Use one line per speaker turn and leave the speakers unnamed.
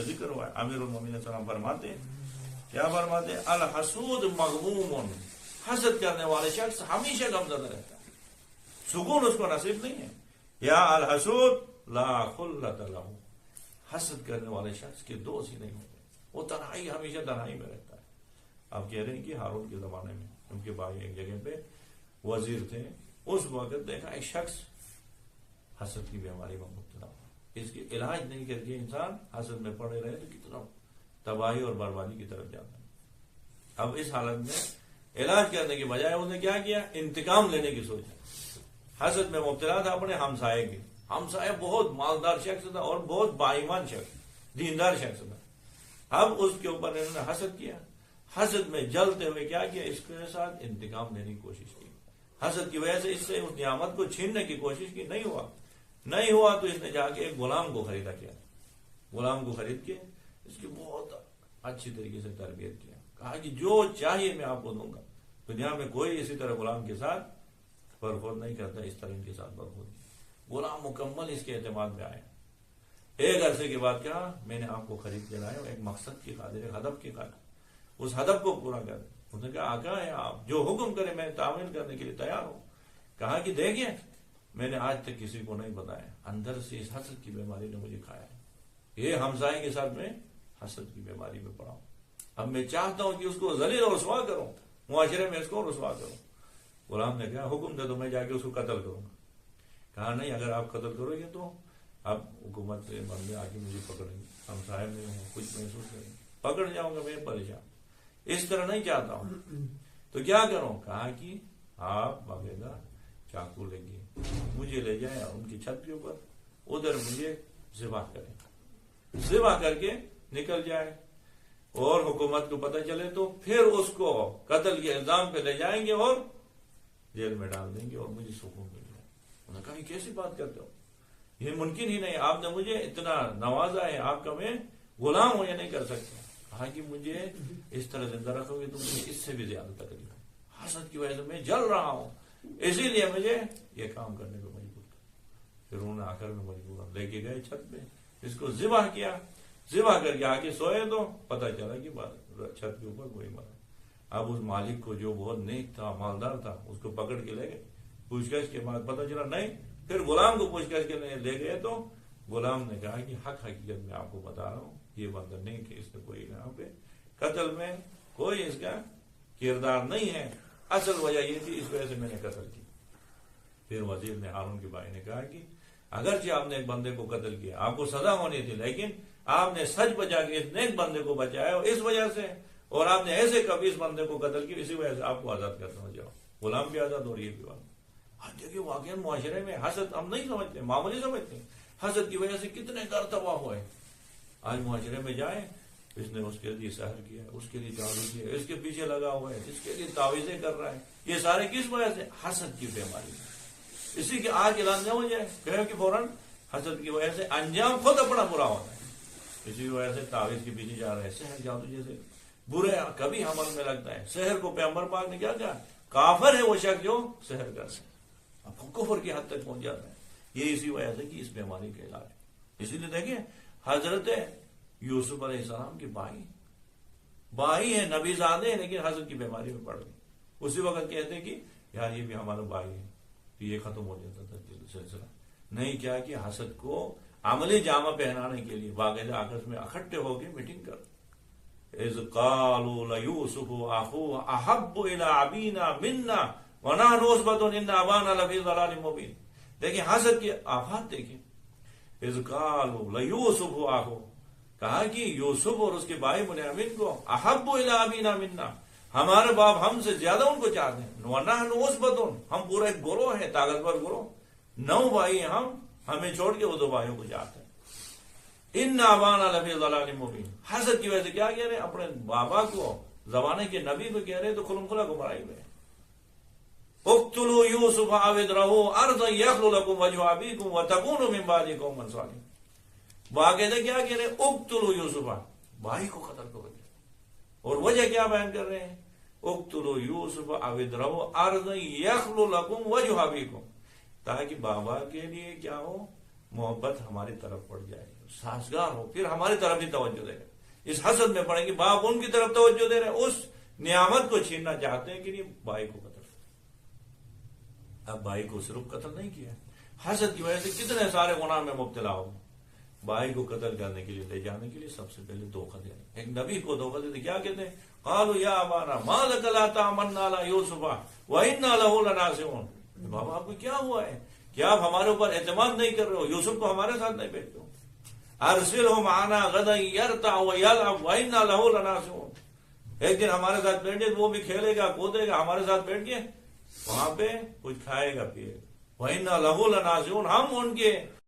ذکر ہوا ہے. امیر المومنین السلام فرماتے ہیں, کیا فرماتے ہیں؟ الحسود مغموم, حسد کرنے والے شخص ہمیشہ غمزدہ رہتا ہے, سکون اس کو نصیب نہیں ہے. یا الحسود لا خلۃ لہ, حسد کرنے والے شخص کے دوست ہی نہیں ہوتے, وہ تنہائی, ہمیشہ تنہائی میں رہتا ہے. آپ کہہ رہے ہیں کہ ہارون کے زمانے میں ان کے بھائی ایک جگہ پہ وزیر تھے, اس وقت دیکھا ایک شخص حسد کی بیماری میں مبتلا ہوا. اس کے علاج نہیں کر کے انسان حسد میں پڑے رہے تو کتنا تباہی اور بربادی کی طرف جاتا ہے. اب اس حالت میں علاج کرنے کے بجائے اس نے کیا کیا؟ انتقام لینے کی سوچا. حسد میں مبتلا تھا اپنے ہمسائے کے. ہمسایہ بہت مالدار شخص تھا اور بہت باایمان شخص, دیندار شخص تھا. اب اس کے اوپر انہوں نے حسد کیا. حسد میں جلتے ہوئے کیا کیا؟ اس کے ساتھ انتقام لینے کی کوشش کی. حسد کی وجہ سے اس سے اس نعمت کو چھیننے کی کوشش کی, نہیں ہوا تو اس نے جا کے ایک غلام کو خریدا کیا. غلام کو خرید کے اس کی بہت اچھی طریقے سے تربیت کیا. کہا کہ جو چاہیے میں آپ کو دوں گا. دنیا میں کوئی اسی طرح غلام کے ساتھ برخورد نہیں کرتا, اس طرح ان کے ساتھ برخورد. غلام مکمل اس کے اعتماد میں آیا. ایک عرصے کے بعد کہا میں نے آپ کو خرید کے لایا ایک مقصد کی خاطر, ایک ہدف کی خاطر, اس ہدف کو پورا کر. اس نے کہا آقا ہے آپ جو حکم کرے میں تعمیل کرنے کے لیے تیار ہوں. کہا کہ دیکھیے میں نے آج تک کسی کو نہیں بتایا, اندر سے اس حسد کی بیماری نے مجھے کھایا ہے. یہ ہمسائے کے ساتھ میں حسد کی بیماری میں پڑا ہوں. اب میں چاہتا ہوں کہ اس کو ذلیل اور رسوا کروں, معاشرے میں اس کو رسوا کروں. غلام نے کہا حکم دے دو, میں جا کے اس کو قتل کروں گا. کہا نہیں, اگر آپ قتل کرو گے تو اب حکومت سے بندے آ کے مجھے پکڑیں گے, ہمسائے میں ہوں, کچھ محسوس کریں گے, پکڑ جاؤں گا, میں پریشان, اس طرح نہیں چاہتا ہوں. تو کیا کروں؟ کہا کہ آپ باقاعدہ چاقو لے کے مجھے لے جائیں ان کی چھت کے اوپر, ادھر مجھے ذبح کریں, ذبح کر کے نکل جائے اور حکومت کو پتہ چلے تو پھر اس کو قتل کے الزام پہ لے جائیں گے اور جیل میں ڈال دیں گے اور مجھے سکون مل جائے. انہوں نے کہا یہ کیسی بات کرتے ہو, یہ ممکن ہی نہیں, آپ نے مجھے اتنا نوازا ہے, آپ کا میں غلام ہوں, یہ نہیں کر سکتا. کہا کہ مجھے اس طرح زندہ رکھو گے تو مجھے اس سے بھی زیادہ تکلیف ہے, حسد کی وجہ سے میں جل رہا ہوں, اسی لیے مجھے یہ کام کرنے کو مجبور کر. پھر انہوں نے آ کر میں مجبور لے کے گئے چھت پہ, اس کو ذبح کیا. ذبح کر کے آ کے سوئے تو پتہ چلا کہ چھت کے اوپر کوئی مرا. اب اس مالک کو جو بہت نیک تھا, مالدار تھا, اس کو پکڑ کے لے گئے. پوچھ گچھ کے بعد پتہ چلا نہیں. پھر غلام کو پوچھ گچھ کے لے گئے تو غلام نے کہا کہ حقیقت میں آپ کو بتا رہا ہوں, یہ بندہ نہیں کہ اس نے کوئی یہاں پہ قتل میں کوئی اس کا کردار نہیں ہے, اصل وجہ یہ تھی, اس وجہ سے میں نے قتل کی. پھر وزیر نے, ہارون کے بھائی نے کہا کہ اگرچہ آپ نے ایک بندے کو قتل کیا, آپ کو سزا ہونی تھی, لیکن آپ نے سچ بچا کے اس نیک بندے کو بچایا اس وجہ سے, اور آپ نے ایسے کبھی اس بندے کو قتل کیا, اسی وجہ سے آپ کو آزاد کرتا ہوں. جاؤ, غلام بھی آزاد اور یہ بھی آزاد. دیکھیے واقعی معاشرے میں حسد ہم نہیں سمجھتے, معمولی سمجھتے ہیں. حسد کی وجہ سے کتنے گھر تباہ ہوئے. آج معاشرے میں جائیں, اس نے اس کے لیے سحر کیا, اس کے لیے تعویذ کیا, اس کے پیچھے لگا ہوا ہے, اس کے لیے تعویذیں کر رہا ہے. یہ سارے کس وجہ سے؟ حسد کی بیماری. اسی کے آج اعلان نہ ہو جائے کہ فوراً حسد کی وجہ سے انجام خود اپنا برا ہوتا ہے. اسی وجہ سے تعویذ کے پیچھے جا رہے ہیں. سحر جادو جیسے برے کبھی عمل میں لگتا ہے. سحر کو پیغمبر پاک نے کیا کہا؟ کافر ہے وہ شخص جو سحر کرتا ہے, اب کفر کی حد تک پہنچ جاتا ہے. یہ اسی وجہ سے کہ اس بیماری کا علاج. اسی لیے دیکھیں حضرت یوسف علیہ السلام کے بھائی ہیں, نبی زادے ہیں, لیکن حسد کی بیماری میں پڑ گئے. اسی وقت کہتے ہیں کہ یار یہ بھی ہمارا بھائی ہے, تو یہ ختم ہو جاتا تھا سلسلہ. نہیں کیا کہ حسد کو عملی جامہ پہنانے کے لیے باقاعدہ آپس میں اکٹھے ہو کے میٹنگ کر. اذ قالوا لیوسف اخوه احب الى ابینا منا ونحن عصبة ان ابانا لفی ضلال مبین. دیکھیں حسد کی آفات دیکھیں. اذ قالوا لیوسف اخوه, کہا کہ یوسف اور اس کے بھائی بنیامین کو احب الى ابینا منا, ہمارے باپ ہم سے زیادہ ان کو چاہتے ہیں. ونحن عصبة, ہم پورا ایک گروہ ہے, طاقتور گروہ, 9 بھائی ہیں ہم, ہمیں چھوڑ کے وہ 2 بھائیوں کو چاہتے ہیں. ان ابانا لفی ضلال مبین. حسد کی وجہ سے کیا کہہ رہے ہیں؟ اپنے بابا کو, زمانے کے نبی کو کہہ رہے تو کھلم کھلا گمراہی میں. اقتلوا یوسف او اذروا ارضا یخل لکم وجہ ابیکم وتکونوا من بعدہ قوما صالحین. باقاعدہ کیا کہہ رہے ہیں؟ اقتلوا یوسف, بھائی کو قتل کرو. اور وجہ کیا بیان کر رہے ہیں؟ اقتلوا یوسف او اذروا ارضا یخل لکم وجہ ابیکم, تاکہ بابا کے لیے کیا ہو, محبت ہماری طرف پڑ جائے, سازگار ہو، پھر ہماری طرف بھی توجہ دے گا۔ اس حسد میں پڑیں گے باپ ان کی طرف توجہ دے رہے، اس نعمت کو چھیننا چاہتے ہیں کہ نہیں بھائی کو قتل۔ اب بھائی کو صرف قتل نہیں کیا، حسد کی وجہ سے کتنے سارے گناہ میں مبتلا ہو۔ بھائی کو قتل کرنے کے لیے، لے جانے کے لیے سب سے پہلے دھوکہ دینا۔ ایک نبی کو دھوکہ دیتے کیا کہتے ہیں؟ قالوا یا ابانا ما لک لا تامنا علی یوسف وانا له لناصحون۔ بابا آپ کو کیا ہوا ہے کہ آپ ہمارے اوپر اعتماد نہیں کر رہے ہو، یوسف کو ہمارے ساتھ نہیں بھیجتے ہو؟ ارسلہ معنا غدا یرتع ویلعب وانا له لناصحون۔ ایک دن ہمارے ساتھ بیٹھے وہ بھی کھیلے گا کودے گا، ہمارے ساتھ بیٹھ کے وہاں پہ کچھ کھائے گا پیے گا۔ وانا له لناصحون، ہم ان کے